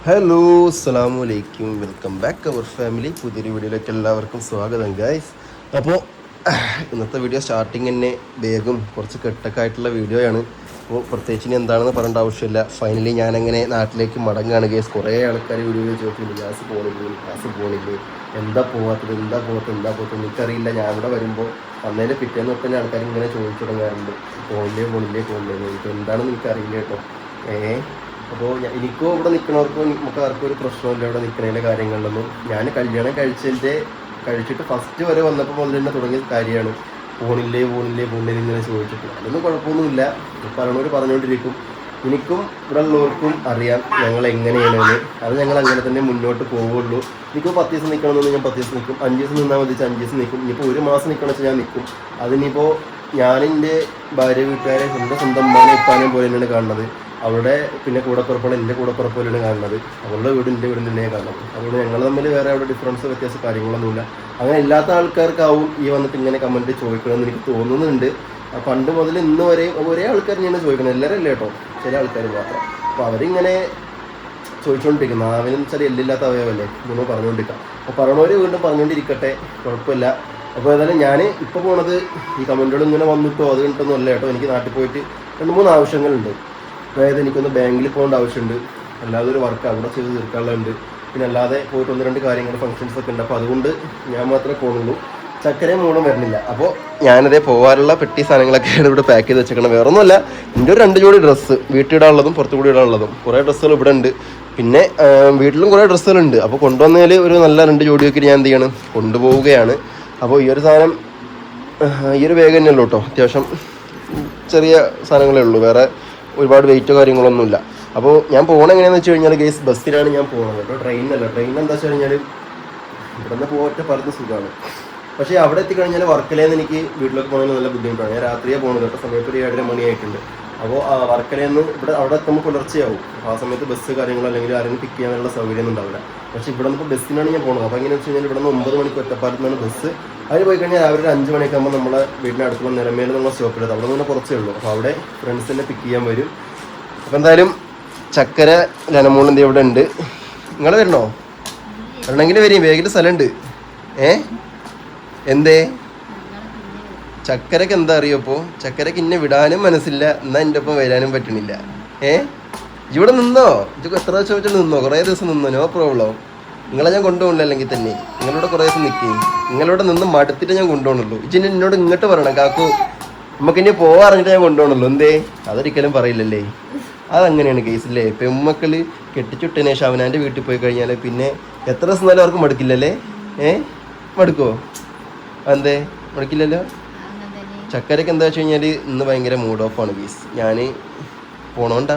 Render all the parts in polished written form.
Hello അസ്സലാമു അലൈക്കും, welcome back അവർ family. പുതിയൊരു വീഡിയോയിലേക്ക് എല്ലാവർക്കും സ്വാഗതം ഗൈസ്. അപ്പോൾ ഇന്നത്തെ വീഡിയോ സ്റ്റാർട്ടിങ് തന്നെ വേഗം കുറച്ച് കെട്ടൊക്കെ ആയിട്ടുള്ള വീഡിയോയാണ്. അപ്പോൾ പ്രത്യേകിച്ച് ഇനി എന്താണെന്ന് പറയേണ്ട ആവശ്യമില്ല. ഫൈനലി ഞാനങ്ങനെ നാട്ടിലേക്ക് മടങ്ങുകയാണ് ഗൈസ്. കുറേ ആൾക്കാർ വീഡിയോയിൽ ചോദിക്കുന്നുണ്ട്, ഗ്യാസ് പോകണില്ലേ, എന്താ പോകാത്തത് എനിക്കറിയില്ല. ഞാൻ ഇവിടെ വരുമ്പോൾ അന്നേരം പിറ്റേന്ന് തൊട്ട് തന്നെ ആൾക്കാർ ഇങ്ങനെ ചോദിച്ചു തുടങ്ങാറുണ്ട്, പോണില്ലേ ഇപ്പോൾ എന്താണെന്ന് എനിക്കറിയില്ല കേട്ടോ. അപ്പോൾ എനിക്കോ ഇവിടെ നിൽക്കുന്നവർക്കോ നമുക്ക് ആർക്കും ഒരു പ്രശ്നമില്ല ഇവിടെ നിൽക്കുന്നതിൻ്റെ കാര്യങ്ങളിലൊന്നും. ഞാൻ കല്യാണം കഴിച്ചിട്ട് ഫസ്റ്റ് വരെ വന്നപ്പോൾ മുതൽ തന്നെ തുടങ്ങിയ കാര്യമാണ് പോണില്ലേ ഇങ്ങനെ ചോദിച്ചിട്ട്. അതൊന്നും കുഴപ്പമൊന്നുമില്ല, പറഞ്ഞുകൊണ്ടിരിക്കും. എനിക്കും ഇവിടെ ഉള്ളവർക്കും അറിയാം ഞങ്ങൾ എങ്ങനെയാണെന്ന്. അത് ഞങ്ങൾ അങ്ങനെ തന്നെ മുന്നോട്ട് പോവുള്ളൂ. എനിക്കും 10 ദിവസം നിൽക്കണമെന്ന് ഞാൻ 10 ദിവസം നിൽക്കും, 5 ദിവസം നിന്നാൽ മതി 5 ദിവസം നിൽക്കും. ഇനിയിപ്പോൾ 1 മാസം നിൽക്കണമെന്ന് വെച്ചാൽ ഞാൻ നിൽക്കും. അതിനിപ്പോൾ ഞാനെൻ്റെ ഭാര്യ വീട്ടുകാരെ സ്വന്തം ഉമ്മാനെ ഉപ്പാനെയും പോലെ തന്നെയാണ് കാണുന്നത്. അവളുടെ പിന്നെ കൂടപ്പിറപ്പുകൾ എൻ്റെ കൂടപ്പിറപ്പോലെയാണ് കാണുന്നത്. അവളുടെ വീട് എൻ്റെ വീട് തന്നെയാണ് കാണുന്നത്. അതുകൊണ്ട് ഞങ്ങൾ തമ്മിൽ വേറെ അവിടെ വ്യത്യാസ കാര്യങ്ങളൊന്നുമില്ല. അങ്ങനെ ഇല്ലാത്ത ആൾക്കാർക്കാവും ഈ വന്നിട്ട് ഇങ്ങനെ കമൻറ്റ് ചോദിക്കണമെന്ന് എനിക്ക് തോന്നുന്നുണ്ട്. പണ്ട് മുതൽ ഇന്ന് വരെ ഒരേ ആൾക്കാർ തന്നെയാണ് ചോദിക്കുന്നത്, എല്ലാവരും അല്ല കേട്ടോ, ചില ആൾക്കാർ മാത്രം. അപ്പോൾ അവരിങ്ങനെ ചോദിച്ചുകൊണ്ടിരിക്കും. നാവിനെന്ന് വെച്ചാൽ എല്ലില്ലാത്ത അവയവല്ലേ, നമ്മൾ പറഞ്ഞുകൊണ്ടിരിക്കാം. അപ്പോൾ പറഞ്ഞവർ വീണ്ടും പറഞ്ഞുകൊണ്ടിരിക്കട്ടെ, കുഴപ്പമില്ല. അപ്പോൾ ഏതായാലും ഞാൻ ഇപ്പോൾ പോണത് ഈ കമൻറ്റുകൾ ഇങ്ങനെ വന്നിട്ടോ അത് കണ്ടിട്ടൊന്നും അല്ല കേട്ടോ. എനിക്ക് നാട്ടിൽ പോയിട്ട് 2-3 ആവശ്യങ്ങളുണ്ട്. അതായത് എനിക്കൊന്ന് ബാങ്കിൽ പോകേണ്ട ആവശ്യമുണ്ട്, അല്ലാതെ ഒരു വർക്ക് അവിടെ ചെയ്ത് തീർക്കാനുള്ളതുണ്ട്. പിന്നെ അല്ലാതെ പോയിട്ട് 1-2 കാര്യങ്ങൾ ഫംഗ്ഷൻസ് ഒക്കെ ഉണ്ട്. അപ്പോൾ അതുകൊണ്ട് ഞാൻ മാത്രമേ പോകുന്നുള്ളൂ. ചക്കരയും മൂടും വരുന്നില്ല. അപ്പോൾ ഞാനതേ പോകാനുള്ള പെട്ടി സാധനങ്ങളൊക്കെയാണ് ഇവിടെ പാക്ക് ചെയ്ത് വെച്ചേക്കണം. വേറെ ഒന്നുമല്ല, എൻ്റെ ഒരു 2 ജോഡി ഡ്രസ്സ് വീട്ടിടാനുള്ളതും പുറത്തു കൂടി ഇടാനുള്ളതും കുറേ ഡ്രസ്സുകൾ ഇവിടെ ഉണ്ട്. പിന്നെ വീട്ടിലും കുറേ ഡ്രസ്സുകളുണ്ട്. അപ്പോൾ കൊണ്ടുവന്നതിൽ ഒരു നല്ല 2 ജോഡിയൊക്കെ ഞാൻ എന്ത് ചെയ്യണം, കൊണ്ടുപോവുകയാണ്. അപ്പോൾ ഈ ഒരു സാധനം ഈ ഒരു ബാഗ് തന്നെയുള്ളൂ കേട്ടോ. അത്യാവശ്യം ചെറിയ സാധനങ്ങളേ ഉള്ളൂ, വേറെ ഒരുപാട് വെയിറ്റോ കാര്യങ്ങളൊന്നുമില്ല. അപ്പോൾ ഞാൻ പോകണം എങ്ങനെയാണെന്ന് വെച്ച് കഴിഞ്ഞാൽ ഗേസ് ബസ്സിലാണ് ഞാൻ പോകുന്നത് കേട്ടോ, ട്രെയിനല്ല. ട്രെയിൻ എന്താ വെച്ച് കഴിഞ്ഞാൽ ഇവിടെ നിന്ന് പോയിട്ട് പലതും സുഖമാണ്. പക്ഷേ അവിടെ എത്തിക്കഴിഞ്ഞാൽ വർക്കലേന്ന് എനിക്ക് വീട്ടിലൊക്കെ പോകണമെങ്കിൽ നല്ല ബുദ്ധിമുട്ടാണ്. ഞാൻ രാത്രിയാണ് പോകുന്നത് കേട്ടോ, സമയത്ത് ഒരു 7:30 മണിയായിട്ടുണ്ട്. അപ്പോൾ വർക്കലേന്ന് അവിടെ എത്തുമ്പോൾ പുലർച്ചയാവും. അപ്പോൾ ആ സമയത്ത് ബസ് കാര്യങ്ങളോ അല്ലെങ്കിൽ ആരെങ്കിലും പിക്ക് ചെയ്യാനുള്ള സൗകര്യമൊന്നും ഉണ്ടാവില്ല. പക്ഷേ ഇവിടെ നിന്ന് ഇപ്പോൾ ബസ്സിനാണ് ഞാൻ പോകുന്നത്. അപ്പോൾ എങ്ങനെയാണെന്ന് വെച്ച് കഴിഞ്ഞാൽ ഇവിടെ നിന്ന് 9 മണിക്ക് ഒറ്റപ്പാലത്താണ് ബസ്. അതിന് പോയി കഴിഞ്ഞാൽ രാവിലെ ഒരു 5 മണിയൊക്കെ ആകുമ്പോൾ നമ്മളെ വീടിൻ്റെ അടുത്തുള്ള നിലമേൽ നമ്മൾ സ്റ്റോപ്പിലെത്തും. അവിടെ നിന്ന് കുറച്ചേ ഉള്ളൂ. അപ്പോൾ അവിടെ ഫ്രണ്ട്സിനെ പിക്ക് ചെയ്യാൻ വരും. അപ്പോൾ എന്തായാലും ചക്കര ലനമോളിൻ്റെ ഇവിടെ ഉണ്ട്. നിങ്ങൾ വരണോ? വരണമെങ്കിൽ വരും, വേഗത്തിൽ സ്ഥലമുണ്ട്. എന്തേ ചക്കരക്ക് എന്താ അറിയോ? ഇപ്പോൾ ചക്കരക്ക് ഇന്നെ വിടാനും മനസ്സില്ല, എന്നാൽ എൻ്റെ ഒപ്പം വരാനും പറ്റണില്ല. ഇവിടെ നിന്നോ? ഇതൊക്കെ എത്ര ദിവസം വെച്ചിട്ട് നിന്നോ? കുറേ ദിവസം നിന്നോ, നോ പ്രോബ്ലം. നിങ്ങളെ ഞാൻ കൊണ്ടുപോകണില്ല. അല്ലെങ്കിൽ തന്നെ നിങ്ങളോട് കുറേ ദിവസം നിൽക്കേ, നിങ്ങളോട് നിന്ന് മടുത്തിട്ട് ഞാൻ കൊണ്ടുപോകണുള്ളൂ. ഇച്ചിന് എന്നോട് ഇങ്ങോട്ട് പറയണം, കാക്കു നമുക്ക് ഇനി പോവാറിഞ്ഞിട്ട് ഞാൻ കൊണ്ടുപോകണുള്ളൂ. എന്തേ? അതൊരിക്കലും പറയില്ലല്ലേ. അതങ്ങനെയാണ് കേസില്ലേ. പെമ്മക്കൾ കെട്ടിച്ചുട്ടതിന് ശേഷം അവനാൻ്റെ വീട്ടിൽ പോയി കഴിഞ്ഞാൽ പിന്നെ എത്ര ദിവസം എന്നാലും അവർക്ക് മടുക്കില്ലല്ലേ? മടുക്കോ? എന്തേ മടുക്കില്ലല്ലോ. ചക്കരക്ക് എന്താ വെച്ച് കഴിഞ്ഞാൽ ഇന്ന് ഭയങ്കര മൂഡ് ഓഫാണ് കേസ്. ഞാൻ പോണോണ്ടാ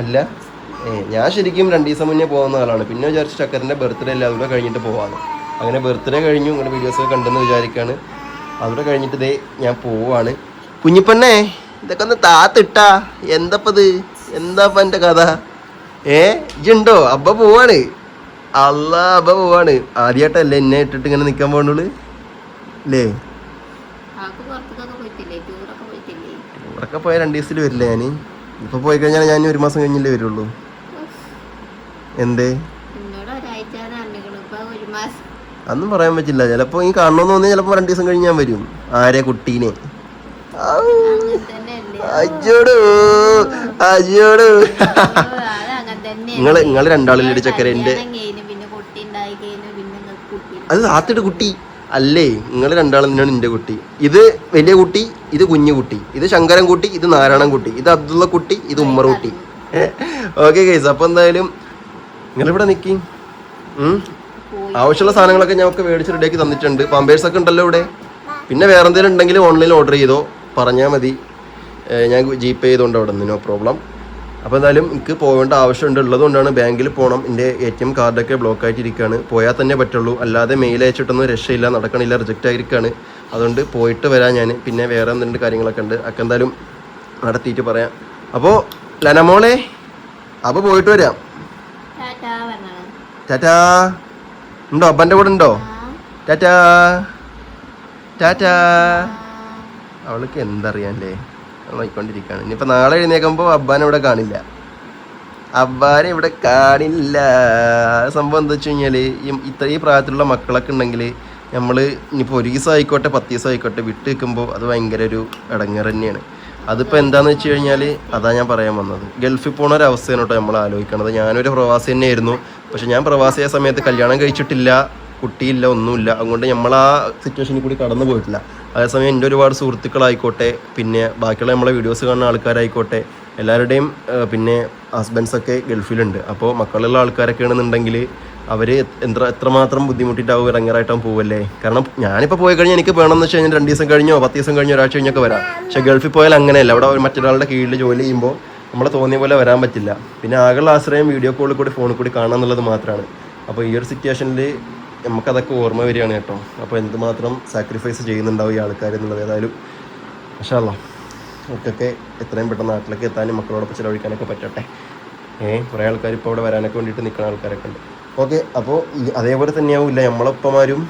അല്ല, ഞാൻ ശരിക്കും 2 ദിവസം മുന്നേ പോകുന്ന ആളാണ്. പിന്നെ വിചാരിച്ചു ചക്കരൻ്റെ ബർത്ത്ഡേ അല്ല, അതുകൂടെ കഴിഞ്ഞിട്ട് പോവാണ്. അങ്ങനെ ബർത്ത്ഡേ കഴിഞ്ഞു, ഇങ്ങനെ വീഡിയോസൊക്കെ കണ്ടെന്ന് വിചാരിക്കുകയാണ്. അതുകൂടെ കഴിഞ്ഞിട്ട് ഇതേ ഞാൻ പോവാണ്. കുഞ്ഞിപ്പണ്ണേ ഇതൊക്കെ ഒന്ന് താത്തിട്ടാ. എന്താപ്പത്? എന്താപ്പ എൻ്റെ കഥ? ഇജുണ്ടോ? അബ്ബ പോവാണ്. അബ്ബ പോവാണ്. ആദ്യമായിട്ടല്ലേ എന്നെ ഇട്ടിട്ട് ഇങ്ങനെ നിൽക്കാൻ പോകണ്ടുള്ളൂ അല്ലേ? ടൂറൊക്കെ പോയ 2 ദിവസത്തിൽ വരില്ല ഞാൻ. ഇപ്പൊ പോയി കഴിഞ്ഞാൽ ഞാൻ 1 മാസം കഴിഞ്ഞല്ലേ വരുള്ളൂ. എന്തേ? അതൊന്നും പറയാൻ പറ്റില്ല. ചിലപ്പോ ഈ കാണണമെന്ന് തോന്നിയാൽ ചിലപ്പോ 2 ദിവസം കഴിഞ്ഞ് ഞാൻ വരും. ആരെ? കുട്ടീനെ. അയ്യോടു നിങ്ങൾ രണ്ടാളില്ലേ ചക്കര? എൻ്റെ അത് ആത്തിട്ട് കുട്ടി അല്ലേ? നിങ്ങൾ രണ്ടാളും തന്നെയാണ് എൻ്റെ കുട്ടി. ഇത് വലിയ കുട്ടി, ഇത് കുഞ്ഞു കുട്ടി, ഇത് ശങ്കരൻ കുട്ടി, ഇത് നാരായണൻ കുട്ടി, ഇത് അബ്ദുള്ള കുട്ടി, ഇത് ഉമ്മർ കുട്ടി. ഓക്കെ ഗൈസ്, അപ്പോൾ എന്തായാലും നിങ്ങളിവിടെ നിൽക്കി. ആവശ്യമുള്ള സാധനങ്ങളൊക്കെ ഞങ്ങൾക്ക് മേടിച്ച് റെഡിയാക്കി തന്നിട്ടുണ്ട്. പാമ്പേഴ്സൊക്കെ ഉണ്ടല്ലോ ഇവിടെ. പിന്നെ വേറെ എന്തെങ്കിലും ഉണ്ടെങ്കിൽ ഓൺലൈനിൽ ഓർഡർ ചെയ്തോ, പറഞ്ഞാൽ മതി. ഞാൻ GPay ചെയ്തുകൊണ്ട് അവിടെ നിന്ന്, നോ പ്രോബ്ലം. അപ്പോൾ എന്തായാലും എനിക്ക് പോകേണ്ട ആവശ്യമുണ്ട്, ഉള്ളതുകൊണ്ടാണ്. ബാങ്കിൽ പോകണം. എൻ്റെ ATM കാർഡൊക്കെ ബ്ലോക്ക് ആയിട്ടിരിക്കുകയാണ്. പോയാൽ തന്നെ പറ്റുള്ളൂ, അല്ലാതെ മെയിൽ അയച്ചിട്ടൊന്നും രക്ഷയില്ല, നടക്കണില്ല, റിജക്റ്റ് ആയിരിക്കുകയാണ്. അതുകൊണ്ട് പോയിട്ട് വരാം ഞാൻ. പിന്നെ വേറെ 2 കാര്യങ്ങളൊക്കെ ഉണ്ട്, ഒക്കെ എന്തായാലും നടത്തിയിട്ട് പറയാം. അപ്പോൾ ലനമോളെ, അപ്പോൾ പോയിട്ട് വരാം. ടാറ്റാ. ഉണ്ടോ? അബ്ബൻ്റെ കൂടെ ഉണ്ടോ? ടാറ്റാ ടാറ്റാ. അവൾക്ക് എന്തറിയാല്ലേ, നോക്കിക്കൊണ്ടിരിക്കുകയാണ്. ഇനിയിപ്പോൾ നാളെ എഴുന്നേക്കുമ്പോൾ അബ്ബാനെ ഇവിടെ കാണില്ല. അബ്ബാനെ ഇവിടെ കാണില്ല. സംഭവം എന്താ വെച്ച് കഴിഞ്ഞാല് ഈ പ്രായത്തിലുള്ള മക്കളൊക്കെ ഉണ്ടെങ്കിൽ നമ്മൾ ഇനിയിപ്പോൾ 1 ദിവസം ആയിക്കോട്ടെ 10 ദിവസം ആയിക്കോട്ടെ വിട്ട് നിൽക്കുമ്പോൾ അത് ഭയങ്കര ഒരു ഇടങ്ങേറ് തന്നെയാണ്. അതിപ്പോൾ എന്താണെന്ന് വെച്ച് കഴിഞ്ഞാൽ അതാ ഞാൻ പറയാൻ വന്നത്. ഗൾഫിൽ പോണ ഒരു അവസ്ഥയാണ് കേട്ടോ നമ്മൾ ആലോചിക്കണത്. ഞാനൊരു പ്രവാസി തന്നെയായിരുന്നു. പക്ഷെ ഞാൻ പ്രവാസിയായ സമയത്ത് കല്യാണം കഴിച്ചിട്ടില്ല, കുട്ടിയില്ല, ഒന്നുമില്ല. അതുകൊണ്ട് നമ്മൾ ആ സിറ്റുവേഷനിൽ കൂടി കടന്നു പോയിട്ടില്ല. അതേസമയം എൻ്റെ ഒരുപാട് സുഹൃത്തുക്കളായിക്കോട്ടെ, പിന്നെ ബാക്കിയുള്ള നമ്മളെ വീഡിയോസ് കാണുന്ന ആൾക്കാരായിക്കോട്ടെ, എല്ലാവരുടെയും പിന്നെ ഹസ്ബൻഡ്സൊക്കെ ഗൾഫിലുണ്ട്. അപ്പോൾ മക്കളുള്ള ആൾക്കാരൊക്കെ ആണെന്നുണ്ടെങ്കിൽ അവർ എത്രമാത്രം ബുദ്ധിമുട്ടിയിട്ടാവും ഇറങ്ങാറായിട്ടാവും പോവല്ലേ. കാരണം ഞാനിപ്പോൾ പോയി കഴിഞ്ഞാൽ എനിക്ക് വേണമെന്ന് വെച്ച് കഴിഞ്ഞാൽ 2 ദിവസം കഴിഞ്ഞോ 10 ദിവസം കഴിഞ്ഞോ ഒരാഴ്ച കഴിഞ്ഞൊക്കെ വരാം. പക്ഷേ ഗൾഫിൽ പോയാൽ അങ്ങനെയല്ല. അവിടെ മറ്റൊരാളുടെ കീഴിൽ ജോലി ചെയ്യുമ്പോൾ നമ്മൾ തോന്നിയ പോലെ വരാൻ പറ്റില്ല. പിന്നെ ആകെയുള്ള ആശ്രയം വീഡിയോ കോളിൽ കൂടി ഫോണിൽ കൂടി കാണുക എന്നുള്ളത് മാത്രമാണ്. അപ്പോൾ ഈ ഒരു സിറ്റുവേഷനിൽ നമുക്കതൊക്കെ ഓർമ്മ വരികയാണ് കേട്ടോ. അപ്പോൾ എന്തുമാത്രം സാക്രിഫൈസ് ചെയ്യുന്നുണ്ടാവും ഈ ആൾക്കാർ എന്നുള്ളത്. ഏതായാലും മാഷാ അല്ലാഹ് നമുക്കൊക്കെ എത്രയും പെട്ടെന്ന് നാട്ടിലേക്ക് എത്താനും മക്കളോടൊപ്പം ചിലവഴിക്കാനൊക്കെ പറ്റട്ടെ. കുറേ ആൾക്കാർ ഇപ്പോൾ അവിടെ വരാനൊക്കെ വേണ്ടിയിട്ട് നിൽക്കുന്ന ആൾക്കാരൊക്കെ ഉണ്ട്. ഓക്കെ, അപ്പോൾ അതേപോലെ തന്നെയാവില്ല നമ്മളൊപ്പമാരും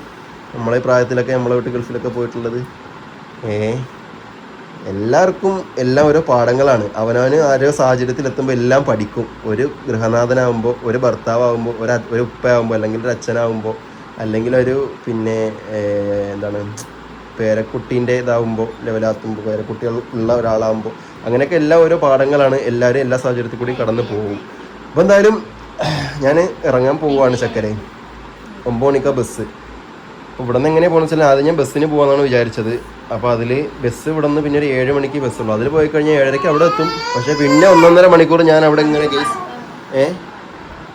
നമ്മളെ പ്രായത്തിലൊക്കെ നമ്മളെ വീട്ടിൽ ഗൾഫിലൊക്കെ പോയിട്ടുള്ളത്. എല്ലാവർക്കും എല്ലാം ഓരോ പാഠങ്ങളാണ്. അവനവന് ഓരോ സാഹചര്യത്തിലെത്തുമ്പോൾ എല്ലാം പഠിക്കും. ഒരു ഗൃഹനാഥനാകുമ്പോൾ, ഒരു ഭർത്താവുമ്പോൾ, ഒരു ഉപ്പയാകുമ്പോൾ, അല്ലെങ്കിൽ ഒരു അച്ഛനാകുമ്പോൾ, അല്ലെങ്കിൽ ഒരു പിന്നെ എന്താണ് പേരക്കുട്ടീൻ്റെ ഇതാവുമ്പോൾ, ലെവലാത്തുമ്പോൾ, പേരക്കുട്ടികൾ ഉള്ള ഒരാളാകുമ്പോൾ, അങ്ങനെയൊക്കെ എല്ലാം ഓരോ പാഠങ്ങളാണ്. എല്ലാവരും എല്ലാ സാഹചര്യത്തിൽ കൂടി കടന്നു പോകും. അപ്പോൾ എന്തായാലും ഞാൻ ഇറങ്ങാൻ പോവുകയാണ് ചക്കരെ. 9 മണിക്കാണ് ബസ്. അപ്പോൾ ഇവിടെ നിന്ന് എങ്ങനെയാണ് പോകുന്നത് വെച്ചാൽ ആദ്യം ഞാൻ ബസ്സിന് പോകാമെന്നാണ് വിചാരിച്ചത്. അപ്പോൾ അതിൽ ബസ് ഇവിടെ നിന്ന് പിന്നെ ഒരു 7 മണിക്ക് ബസ്സുള്ളൂ. അതിൽ പോയി കഴിഞ്ഞാൽ 7:30 അവിടെ എത്തും. പക്ഷേ പിന്നെ 1.5 മണിക്കൂർ ഞാൻ അവിടെ ഇങ്ങനെ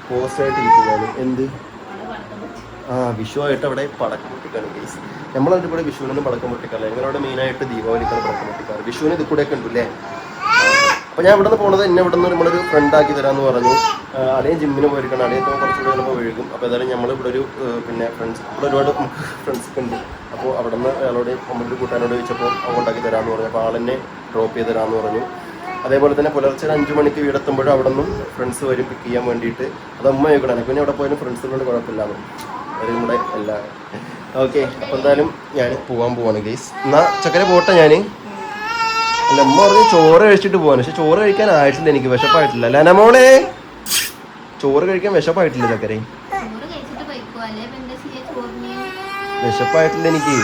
പോസ്റ്റായിട്ട് ഇരിക്കുകയാണ്. എന്ത് വിഷുവായിട്ട് അവിടെ പടക്കം പൊട്ടിക്കാണ് കേസ്. നമ്മളതിൻ്റെ ഇവിടെ വിഷുവിനൊന്നും പടക്കം പൊട്ടിക്കാറില്ല. ഞങ്ങളവിടെ മെയിനായിട്ട് ദീപാവലിക്കാണ് പടക്കം പൊട്ടിക്കാറ്. വിഷുവിന് ഇത് കൂടെയൊക്കെ ഉണ്ടല്ലേ. അപ്പോൾ ഞാൻ ഇവിടെ നിന്ന് പോണത് എന്നെ ഇവിടെ നിന്ന് നമ്മളൊരു ഫ്രണ്ടാക്കി തരാമെന്ന് പറഞ്ഞു. അല്ലെങ്കിൽ ജിമ്മിന് പോയിരിക്കണം, അല്ലെങ്കിൽ കുറച്ചുകൂടെ ചിലപ്പോൾ വഴുകും. അപ്പോൾ ഏതായാലും നമ്മളിവിടെ ഒരു പിന്നെ ഫ്രണ്ട്സ് ഇവിടെ ഒരുപാട് ഫ്രണ്ട്സൊക്കെ ഉണ്ട്. അപ്പോൾ അവിടെ നിന്ന് അയാളോട് നമ്മളൊരു കൂട്ടാനോട് ചോദിച്ചപ്പോൾ കൊണ്ടാക്കി തരാമെന്ന് പറഞ്ഞു. അപ്പോൾ ആളെന്നെ ഡ്രോപ്പ് ചെയ്ത് തരാമെന്ന് പറഞ്ഞു. അതേപോലെ തന്നെ പുലർച്ചെ 5 മണിക്ക് വീടെത്തുമ്പോഴും അവിടെ നിന്നും ഫ്രണ്ട്സ് വരും പിക്ക് ചെയ്യാൻ വേണ്ടിയിട്ട്. അത് അമ്മ ചോദിക്കണം, എനിക്ക് പിന്നെ അവിടെ പോയാലും ഫ്രണ്ട്സുകളുടെ കുഴപ്പമില്ലാന്ന് അവരും കൂടെ എല്ലാം. ഓക്കെ, അപ്പോൾ എന്തായാലും ഞാൻ പോകാൻ പോവാണ് ഗൈസ്. എന്നാൽ ചക്കര പോട്ടെ ഞാൻ. അല്ല അമ്മ പറഞ്ഞ് ചോറ് കഴിച്ചിട്ട് പോകാൻ. പക്ഷെ ചോറ് കഴിക്കാനായിട്ടില്ല, എനിക്ക് വിശപ്പായിട്ടില്ല. അല്ല മോളെ ചോറ് കഴിക്കാൻ വിശപ്പായിട്ടില്ല ചക്കരെ, വിശപ്പായിട്ടില്ല എനിക്ക്.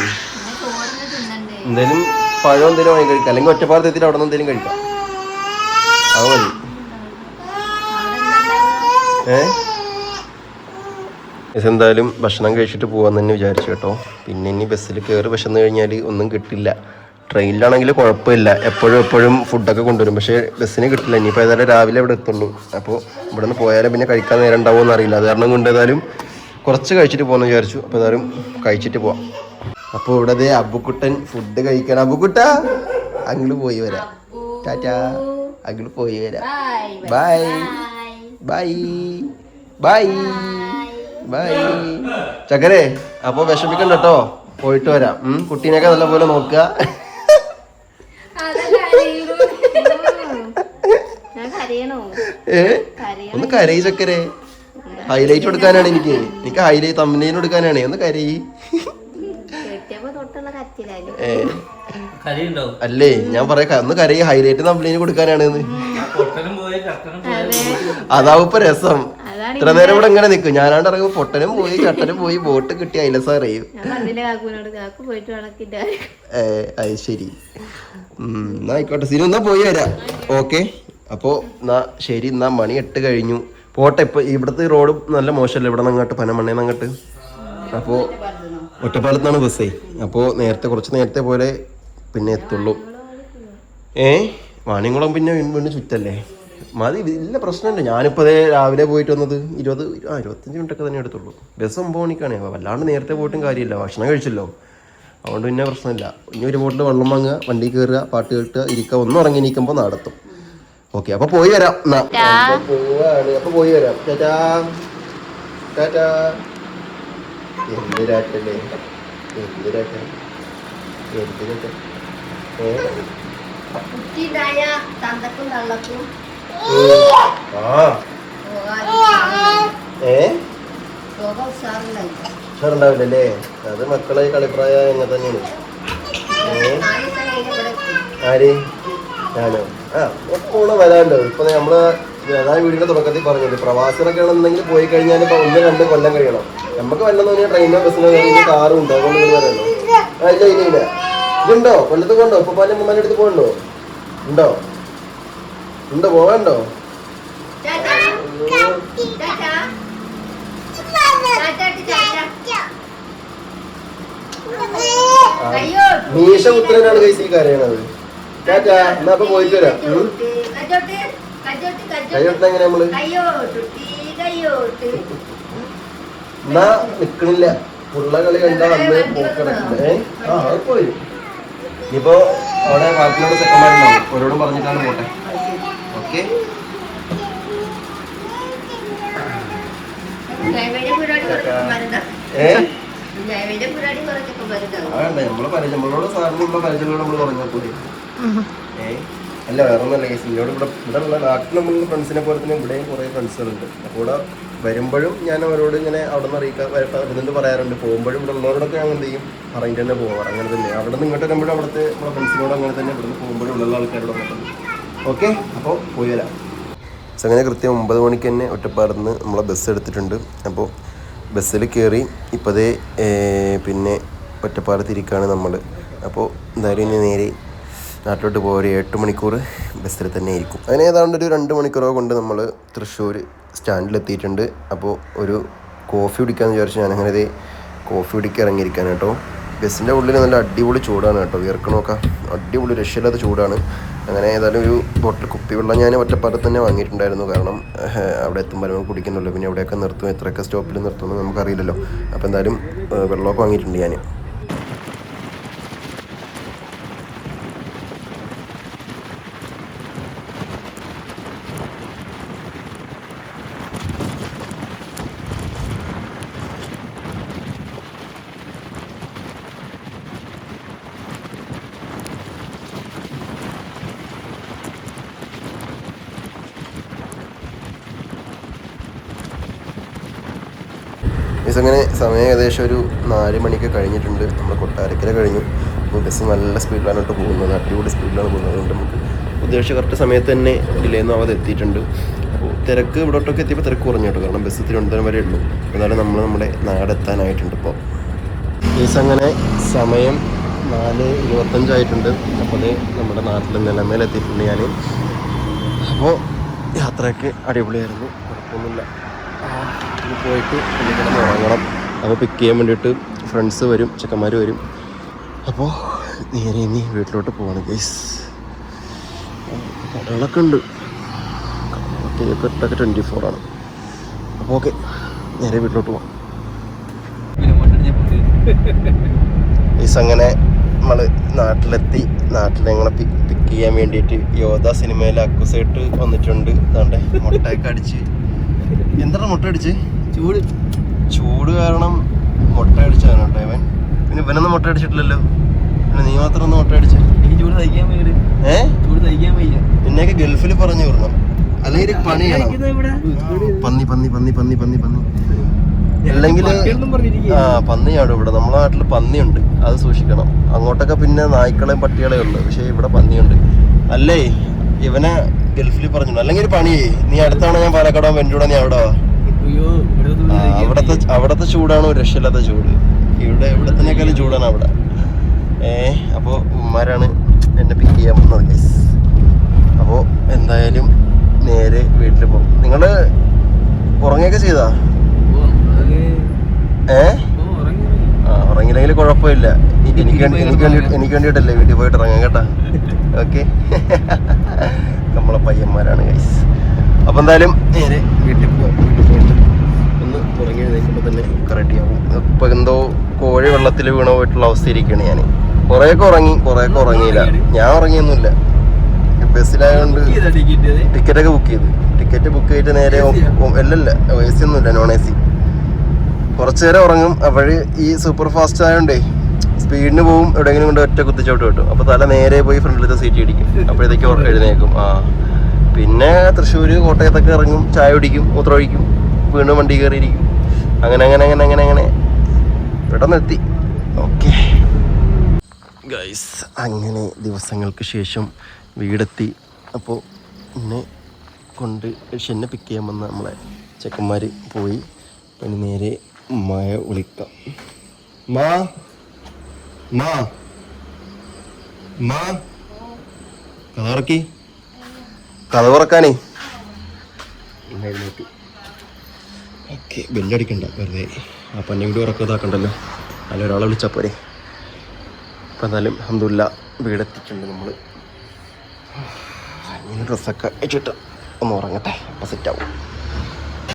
എന്തേലും പഴം എന്തെങ്കിലും വാങ്ങി കഴിക്കാം, അല്ലെങ്കിൽ ഒറ്റപ്പാലത്തെത്തിയിട്ട് അവിടെ നിന്ന് എന്തെങ്കിലും കഴിക്കാം. അത് മതി. എന്തായാലും ഭക്ഷണം കഴിച്ചിട്ട് പോകാമെന്ന് തന്നെ വിചാരിച്ചു കേട്ടോ. പിന്നെ ഇനി ബസ്സിൽ കയറി വിശന്ന് കഴിഞ്ഞാൽ ഒന്നും കിട്ടില്ല. ട്രെയിനിലാണെങ്കിൽ കുഴപ്പമില്ല, എപ്പോഴും ഫുഡൊക്കെ കൊണ്ടുവരും. പക്ഷേ ബസ്സിന് കിട്ടില്ല. ഇനിയിപ്പോൾ ഏതായാലും രാവിലെ ഇവിടെ എത്തുള്ളൂ. അപ്പോൾ ഇവിടെ നിന്ന് പോയാലും പിന്നെ കഴിക്കാൻ നേരം ഉണ്ടാവുമോ എന്നറിയില്ല. അത് കാരണം കൊണ്ട് ഏതായാലും കുറച്ച് കഴിച്ചിട്ട് പോകുമെന്ന് വിചാരിച്ചു. അപ്പോൾ ഏതായാലും കഴിച്ചിട്ട് പോവാം. അപ്പോൾ ഇവിടെ അബുക്കുട്ടൻ ഫുഡ് കഴിക്കണം. അബുക്കുട്ട അങ്ങോട്ട് പോയി വരാം. ടാറ്റാ, അങ്ങോട്ട് പോയി വരാം. ബൈ ബൈ ബൈ ബൈ ചക്കരെ. അപ്പോൾ വിഷമിക്കണ്ട കേട്ടോ, പോയിട്ട് വരാം. കുട്ടീനെയൊക്കെ നല്ലപോലെ നോക്കുക. ഒന്ന് കരയി ചക്കരെ. ഹൈലൈറ്റ് കൊടുക്കാനാണ് എനിക്ക് ഹൈലൈറ്റ് തമ്പനയിൽ കൊടുക്കാനാണ്. ഒന്ന് കരയി. അല്ലേ ഞാൻ പറയാ, ഒന്ന് കരയി. ഹൈലൈറ്റ് തമ്പനയിൽ കൊടുക്കാനാണ്. അതാവും ഇപ്പൊ രസം. ഇത്ര നേരം ഇവിടെ ഇങ്ങനെ നിൽക്കും. ഞാനാണ്ട് ഇറങ്ങുമ്പോ പൊട്ടനും പോയി ചട്ടനും പോയി ബോട്ട് കിട്ടി അയിലസ അറിയും. അത് ശരി. എന്നാ ആയിക്കോട്ടെ സിനു, എന്നാ പോയി വരാം. ഓക്കെ, അപ്പോ എന്നാ ശരി. എന്നാ മണി 8 കഴിഞ്ഞു. പോട്ടെ. ഇപ്പൊ ഇവിടുത്തെ റോഡ് നല്ല മോശമല്ലേ, ഇവിടെ നിന്ന് അങ്ങോട്ട് പനമണ്ണേന്ന് അങ്ങോട്ട്. അപ്പോൾ ഒറ്റപ്പാലത്താണ് ബസ്സേ. അപ്പോൾ കുറച്ച് നേരത്തെ പോലെ പിന്നെ എത്തുള്ളൂ. വാണിയംകുളം പിന്നെ വീണ്ടും ചുറ്റല്ലേ, മതി. ഇല്ല പ്രശ്നമില്ല. ഞാനിപ്പോൾ അതേ രാവിലെ പോയിട്ട് വന്നത് 25 മിനിറ്റൊക്കെ തന്നെ എടുത്തുള്ളൂ. ബസ് 9 മണിക്കാണ്. വല്ലാണ്ട് നേരത്തെ പോയിട്ടും കാര്യമില്ല, ഭക്ഷണം കഴിച്ചല്ലോ. അതുകൊണ്ട് പിന്നെ പ്രശ്നമില്ല. ഇനി ഒരു ബോട്ടിൽ വെള്ളം വാങ്ങുക, വണ്ടി കയറുക, പാട്ട് കേട്ടുക, ഇരിക്കുക. ഒന്നും ഇറങ്ങി നീക്കുമ്പോൾ നടത്തും. ഓക്കെ, അപ്പോൾ പോയി വരാം. പോവാണ്. അപ്പോൾ പോയി വരാം. ടാറ്റാ ടാറ്റാ. എന്തിരാട്ടല്ലേ, എന്തിരാട്ട, എന്തിരാട്ട. ഉഷാറുണ്ടാവില്ലല്ലേ. അത് മക്കളെ കളിപ്രായ എങ്ങനെ തന്നെയാണ്. ആര് ഞാനോ? എപ്പോഴും വരാമല്ലോ. ഇപ്പൊ നമ്മള് അതാണ് വീടിന്റെ തുടക്കത്തിൽ പറഞ്ഞത്. പ്രവാസികളൊക്കെ ആണെന്നുണ്ടെങ്കിൽ പോയി കഴിഞ്ഞാൽ ഇപ്പൊ 1-2 കൊല്ലം കഴിയണം. നമുക്ക് വല്ലതും തോന്നിയ ട്രെയിനോ ബസ്സിനോ കയറി കാറും ഉണ്ട്. അതുകൊണ്ട് വരല്ലോ. ഇല്ല ഇതുണ്ടോ? കൊല്ലത്ത് പോകണ്ടോ? ഇപ്പൊ പാലും ഉമ്മാൻ്റെ അടുത്ത് പോകണ്ടോ? ഉണ്ടോ? പോകണ്ടോ? മീശ ഉത്തരനാണ് കൈസി കരയണത്. ടാറ്റാ, എന്നാ അപ്പൊ പോയിട്ട് വരാം. കൈയൊട്ട എങ്ങനെ നമ്മള് എന്നാ നിക്കണില്ല. പുള്ള കളി കണ്ടാ അന്ന് പോക്കിടക്കില്ല. അത് പോയി. ഇനിയിപ്പോ അവിടെ ബാക്കിയോട് സെക്കന്മാരുണ്ടാവും. ഓരോടും പറഞ്ഞിട്ടാണ് പോട്ടെ. ഓക്കെ. നമ്മളോട് സാറിനുള്ള പരിചയങ്ങളോട് നമ്മൾ പറഞ്ഞാൽ അല്ല വേറെ ഒന്നല്ല കേസ്. എന്നോട് ഇവിടെ ഉള്ള നാട്ടിൽ നമ്മളുള്ള ഫ്രണ്ട്സിനെ പോലെ തന്നെ ഇവിടെയും കുറേ ഫ്രണ്ട്സുകളുണ്ട്. അപ്പോൾ ഇവിടെ വരുമ്പോഴും ഞാൻ അവരോട് ഇങ്ങനെ അവിടെ നിന്ന് വരുന്നുണ്ട് പറയാറുണ്ട്. പോകുമ്പോഴും ഇവിടെ ഉള്ളവരോടൊക്കെ ഞാൻ എന്ത് ചെയ്യും പറഞ്ഞിട്ട് തന്നെ പോകാറ്. അങ്ങനെ തന്നെ അവിടെ നിന്ന് ഇങ്ങോട്ട് വരുമ്പോഴും അവിടുത്തെ നമ്മുടെ ഫ്രണ്ട്സിനോട് അങ്ങനെ തന്നെ ഇവിടെ നിന്ന് പോകുമ്പോഴും ഉള്ള ആൾക്കാരോട് വന്നിട്ടുണ്ട്. ഓക്കെ, അപ്പോൾ പോയി വരാം. അങ്ങനെ കൃത്യം 9 മണിക്ക് തന്നെ ഒറ്റപ്പാലത്ത് നിന്ന് നമ്മളെ ബസ് എടുത്തിട്ടുണ്ട്. അപ്പോൾ ബസ്സിൽ കയറി ഇപ്പോഴേ പിന്നെ ഒറ്റപ്പാലത്തിരിക്കുകയാണ് നമ്മൾ. അപ്പോൾ എന്തായാലും ഇനി നേരെ നാട്ടിലോട്ട് പോകാൻ ഒരു 8 മണിക്കൂർ ബസ്സിൽ തന്നെ ആയിരിക്കും. അങ്ങനെ ഏതാണ്ട് ഒരു 2 മണിക്കൂറോ കൊണ്ട് നമ്മൾ തൃശ്ശൂർ സ്റ്റാൻഡിലെത്തിയിട്ടുണ്ട്. അപ്പോൾ ഒരു കോഫി കുടിക്കാമെന്ന് വിചാരിച്ചു ഞാനങ്ങനെ ഇതേ കോഫി കുടിക്കാൻ ഇറങ്ങിയിരിക്കാൻ കേട്ടോ. ബസ്സിൻ്റെ ഉള്ളിൽ നല്ല അടിപൊളി ചൂടാണ് കേട്ടോ. വിയർക്കണമൊക്കെ അടിപൊളി രക്ഷയില്ലാത്ത ചൂടാണ്. അങ്ങനെ ഏതായാലും ഒരു ബോട്ടിൽ കുപ്പിവെള്ളം ഞാൻ ഒറ്റപ്പാലത്ത് തന്നെ വാങ്ങിയിട്ടുണ്ടായിരുന്നു. കാരണം അവിടെ എത്തുമ്പോൾ നമുക്ക് കുടിക്കുന്നുള്ളൂ. പിന്നെ എവിടെയൊക്കെ നിർത്തും, എത്രയൊക്കെ സ്റ്റോപ്പിൽ നിർത്തുമെന്ന് നമുക്കറിയില്ലല്ലോ. അപ്പോൾ എന്തായാലും വെള്ളമൊക്കെ വാങ്ങിയിട്ടുണ്ട് ഞാൻ. അങ്ങനെ സമയം ഏകദേശം ഒരു 4 മണിക്ക് കഴിഞ്ഞിട്ടുണ്ട്. നമ്മൾ കൊട്ടാരക്കര കഴിഞ്ഞു. അപ്പോൾ ബസ് നല്ല സ്പീഡിലാണ് ഇട്ട് പോകുന്നത്. അടിപൊളി സ്പീഡിലാണ് പോകുന്നത്. അതുകൊണ്ട് നമുക്ക് ഉദ്ദേശിച്ച കറക്റ്റ് സമയത്ത് തന്നെ ഡിലേന്ന് അവിടെ എത്തിയിട്ടുണ്ട്. അപ്പോൾ തിരക്ക് ഇവിടോട്ടൊക്കെ എത്തിയപ്പോൾ തിരക്ക് കുറഞ്ഞു കേട്ടോ. കാരണം ബസ് തിരുവനന്തപുരം വരെ ഉള്ളൂ. എന്നാലും നമ്മൾ നമ്മുടെ നാടെത്താനായിട്ടുണ്ട്. ഇപ്പോൾ അങ്ങനെ സമയം 4:25 ആയിട്ടുണ്ട്. അപ്പോൾ അത് നമ്മുടെ നാട്ടിൽ നിലമേലെത്തിയിട്ടുണ്ട് ഞാൻ. അപ്പോൾ യാത്രയൊക്കെ അടിപൊളിയായിരുന്നു, കുഴപ്പമൊന്നുമില്ല. ഇനി പോയിട്ട് ഇനി കിടന്ന് ഉറങ്ങണം. അപ്പോൾ പിക്ക് ചെയ്യാൻ വേണ്ടിയിട്ട് ഫ്രണ്ട്സ് വരും, ചെക്കന്മാർ വരും. അപ്പോൾ നേരെ ഇനി വീട്ടിലോട്ട് പോവാണ് ഗൈസ്. കടകളൊക്കെ ഉണ്ട്, കേക്കൊക്കെ 24 ആണ്. അപ്പോൾ ഓക്കെ, നേരെ വീട്ടിലോട്ട് പോവാം ഗൈസ്. അങ്ങനെ നമ്മൾ നാട്ടിലെത്തി. നാട്ടിൽ ഞങ്ങളെ പിക്ക് ചെയ്യാൻ വേണ്ടിയിട്ട് യോധ സിനിമയിലെ അക്കുസേട്ട് വന്നിട്ടുണ്ട്. അതാണ്ട് മുട്ടയൊക്കെ അടിച്ച്. എന്താണ് മുട്ട അടിച്ച്? ചൂട് കാരണം മുട്ട അടിച്ചാണ് കേട്ടോ ഇവൻ. പിന്നെ ഇവനൊന്നും മുട്ട അടിച്ചിട്ടില്ലല്ലോ. പിന്നെ നീ മാത്രം ഒന്ന് മുട്ട അടിച്ചു. പിന്നെയൊക്കെ ഗൾഫിൽ പറഞ്ഞു വിടണം, അല്ലെങ്കിൽ പണി ചെയ്യണം. പന്നി പന്നി പന്നി പന്നി പന്നി പന്നി അല്ലെങ്കിൽ പന്നിയാണ് ഇവിടെ. നമ്മളെ നാട്ടിൽ പന്നിയുണ്ട്, അത് സൂക്ഷിക്കണം. അങ്ങോട്ടൊക്കെ പിന്നെ നായ്ക്കളെയും പട്ടികളെയും ഉള്ളു, പക്ഷേ ഇവിടെ പന്നിയുണ്ട്. അല്ലേ ഇവനെ ഗൾഫിൽ പറഞ്ഞു. അല്ലെങ്കിൽ ഒരു പണി, നീ അടുത്താണ് ഞാൻ പാലക്കാടോ വെൻ്റൂടെ, നീ അവിടെ വാ. അവിടത്തെ ചൂടാണ് ഒരു രക്ഷയില്ലാത്ത ചൂട്. ഇവിടത്തിനേക്കാളും ചൂടാണ് അവിടെ. അപ്പോൾ ഉമ്മാരാണ് എന്നെ പിക്ക് ചെയ്യാൻ പോകുന്നത് ഗൈസ്. അപ്പോൾ എന്തായാലും നേരെ വീട്ടിൽ പോകും. നിങ്ങള് ഉറങ്ങിയൊക്കെ ചെയ്താ? ഉറങ്ങിയില്ലെങ്കിൽ കുഴപ്പമില്ല. എനിക്ക് വേണ്ടിയിട്ടല്ലേ വീട്ടിൽ പോയിട്ട് ഇറങ്ങാം കേട്ടാ. ഓക്കെ, നമ്മളെ പയ്യന്മാരാണ് ഗൈസ്. അപ്പോൾ എന്തായാലും നേരെ വീട്ടിൽ പോകാം. വീട്ടിൽ പോയിട്ട് ഒന്ന് ഉറങ്ങി എഴുന്നേൽക്കുമ്പോൾ തന്നെ കറക്റ്റ് ആവും. ഇപ്പം എന്തോ കോഴി വെള്ളത്തിൽ വീണ പോയിട്ടുള്ള അവസ്ഥയിരിക്കുകയാണ് ഞാൻ. കുറേയൊക്കെ ഉറങ്ങി, കുറേയൊക്കെ ഉറങ്ങിയില്ല. ഞാൻ ഉറങ്ങിയൊന്നുമില്ല. ബസ്സിലായതുകൊണ്ട് ടിക്കറ്റൊക്കെ ബുക്ക് ചെയ്തു. ടിക്കറ്റ് ബുക്ക് ചെയ്തിട്ട് നേരെ അല്ലല്ല AC ഒന്നുമില്ല, നോൺ AC. കുറച്ച് നേരം ഉറങ്ങും. അപ്പോൾ ഈ സൂപ്പർ ഫാസ്റ്റ് ആയതുകൊണ്ടേ സ്പീഡിന് പോവും. എവിടെയെങ്കിലും കൊണ്ട് ഒറ്റ കുത്തിച്ചോട്ട് കിട്ടും. അപ്പോൾ തല നേരെ പോയി ഫ്രണ്ടിലത്തെ സീറ്റ് ഇടിക്കും. അപ്പോഴത്തേക്ക് എഴുന്നേക്കും. പിന്നെ തൃശ്ശൂർ കോട്ടയത്തൊക്കെ ഇറങ്ങും, ചായ കുടിക്കും, മൂത്രമൊഴിക്കും, വീണ്ടും വണ്ടി കയറിയിരിക്കും. അങ്ങനെ അങ്ങനെ അങ്ങനെ അങ്ങനെ അങ്ങനെ ഇവിടെ നിന്ന് എത്തി. ഓക്കെ ഗൈസ്, അങ്ങനെ ദിവസങ്ങൾക്ക് ശേഷം വീടെത്തി. അപ്പോൾ പിന്നെ കൊണ്ട് ഷെന്നെ പിക്ക് ചെയ്യാൻ വന്ന നമ്മളെ ചെക്കന്മാർ പോയി. പിന്നെ നേരെ മഴ വിളിക്കാം. മാ മാ മാ കഥ തുറക്കി, കഥ തുറക്കാനേ. ഓക്കെ, ബെല്ലടിക്കണ്ട വെറുതെ. ആ പന്നെ കൂടി ഉറക്കതാക്കണ്ടല്ലോ, അല്ല ഒരാളെ വിളിച്ചാൽ പോരെ. അപ്പം എന്തായാലും അൽഹംദുലില്ലാ വീടെത്തിയിട്ടുണ്ട് നമ്മൾ. ഇങ്ങനെ ഡ്രസ്സൊക്കെ വെച്ചിട്ട് ഒന്ന് ഉറങ്ങട്ടെ, അപ്പം സെറ്റാവും.